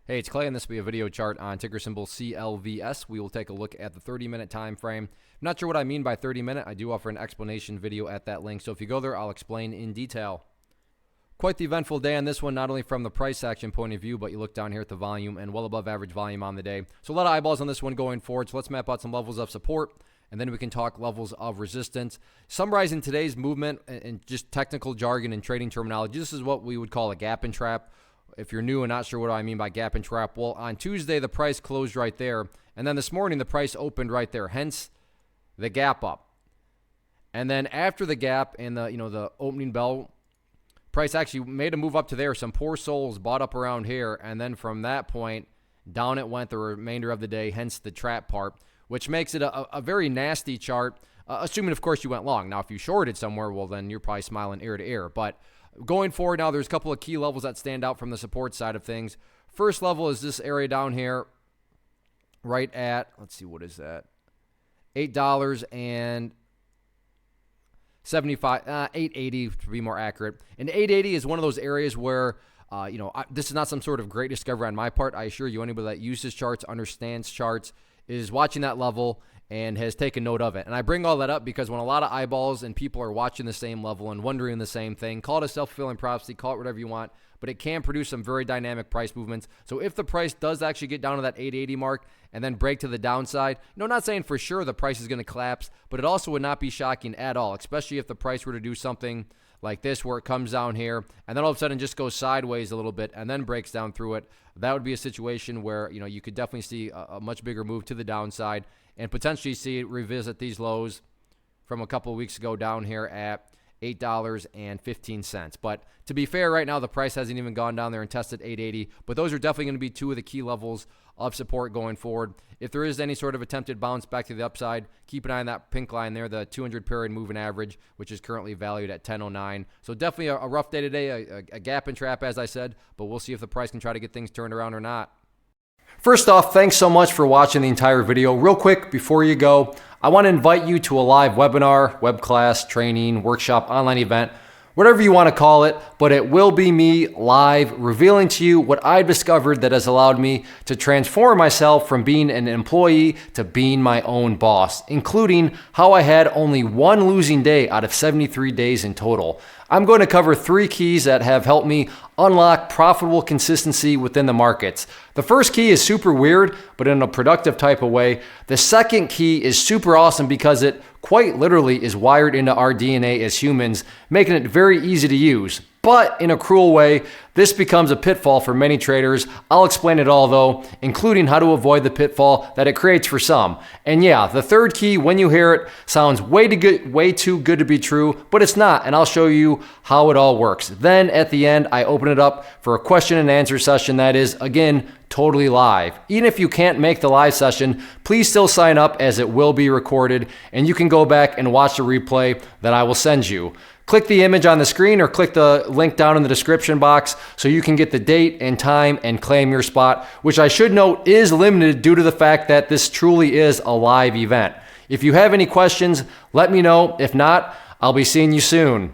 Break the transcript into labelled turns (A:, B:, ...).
A: Hey, it's Clay, and this will be a video chart on ticker symbol CLVS. We will take a look at the 30-minute time frame. I'm not sure what I mean by 30-minute. I do offer an explanation video at that link, so if you go there, I'll explain in detail. Quite the eventful day on this one, not only from the price action point of view, but you look down here at the volume and well above average volume on the day. So a lot of eyeballs on this one going forward, so let's map out some levels of support, and then we can talk levels of resistance. Summarizing today's movement and just technical jargon and trading terminology, this is what we would call a gap and trap. If you're new and not sure what I mean by gap and trap, well, on Tuesday, the price closed right there. And then this morning, the price opened right there, hence the gap up. And then after the gap and the opening bell, price actually made a move up to there. Some poor souls bought up around here. And then from that point, down it went the remainder of the day, hence the trap part, which makes it a very nasty chart, assuming, of course, you went long. Now, if you shorted somewhere, well, then you're probably smiling ear to ear. But going forward now, there's a couple of key levels that stand out from the support side of things. First level is this area down here right at, let's see, what is that? $8.75, $8.80 to be more accurate. And $8.80 is one of those areas where, this is not some sort of great discovery on my part. I assure you, anybody that uses charts, understands charts, is watching that level and has taken note of it. And I bring all that up because when a lot of eyeballs and people are watching the same level and wondering the same thing, call it a self-fulfilling prophecy, call it whatever you want, but it can produce some very dynamic price movements. So if the price does actually get down to that 880 mark and then break to the downside, not saying for sure the price is going to collapse, but it also would not be shocking at all, especially if the price were to do something like this where it comes down here and then all of a sudden just goes sideways a little bit and then breaks down through it. That would be a situation where you could definitely see a much bigger move to the downside and potentially see it revisit these lows from a couple of weeks ago down here at $8.15. But to be fair, right now the price hasn't even gone down there and tested 880, but those are definitely going to be two of the key levels of support going forward. If there is any sort of attempted bounce back to the upside, keep an eye on that pink line there, the 200 period moving average, which is currently valued at 1009. So definitely a rough day today, a gap and trap, as I said, but we'll see if the price can try to get things turned around or not. First off, thanks so much for watching the entire video. Real quick, before you go, I want to invite you to a live webinar, web class, training, workshop, online event, whatever you want to call it, but it will be me live revealing to you what I've discovered that has allowed me to transform myself from being an employee to being my own boss, including how I had only one losing day out of 73 days in total. I'm going to cover 3 keys that have helped me unlock profitable consistency within the markets. The first key is super weird, but in a productive type of way. The second key is super awesome because it quite literally is wired into our DNA as humans, making it very easy to use. But in a cruel way, this becomes a pitfall for many traders. I'll explain it all though, including how to avoid the pitfall that it creates for some. And yeah, the third key, when you hear it, sounds way too good to be true, but it's not, and I'll show you how it all works. Then at the end, I open it up for a question and answer session that is, again, totally live. Even if you can't make the live session, please still sign up as it will be recorded, and you can go back and watch the replay that I will send you. Click the image on the screen or click the link down in the description box so you can get the date and time and claim your spot, which I should note is limited due to the fact that this truly is a live event. If you have any questions, let me know. If not, I'll be seeing you soon.